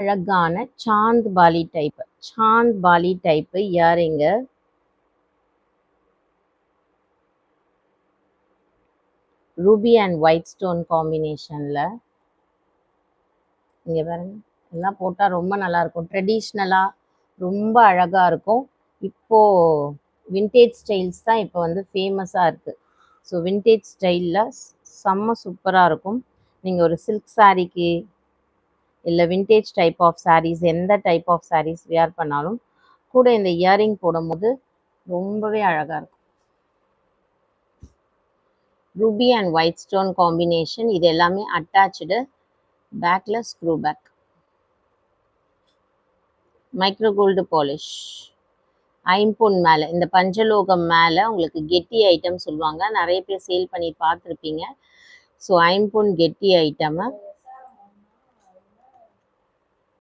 அழகான Chand Bali type earring. Ruby and white stone காம்பினேஷன்ல. இங்க பாருங்க, எல்லாம் போட்டா ரொம்ப நல்லா இருக்கும். ட்ரெடிஷ்னலா ரொம்ப அழகா இருக்கும். இப்போ விண்டேஜ் ஸ்டைல்ஸ் தான் இப்போ வந்து ஃபேமஸா இருக்கு. ஸோ விண்டேஜ் ஸ்டைல்ல செம்ம சூப்பரா இருக்கும். நீங்க ஒரு சில்க் சாரீக்கு இல்லை விண்டேஜ் டைப் ஆஃப் சாரீஸ், எந்த டைப் ஆஃப் சாரீஸ் வியர் பண்ணாலும் கூட இந்த இயரிங் போடும்போது ரொம்பவே அழகா இருக்கும். Ruby and white stone combination. இது எல்லாமே அட்டாச்சு. பேக்ல screw back. Micro gold polish. ஐம்பொன் மேலே, இந்த பஞ்சலோகம் மேலே உங்களுக்கு கெட்டி ஐட்டம் சொல்லுவாங்க. நிறைய பேர் சேல் பண்ணி பார்த்துருப்பீங்க. ஸோ ஐம்பொன் கெட்டி ஐட்டமை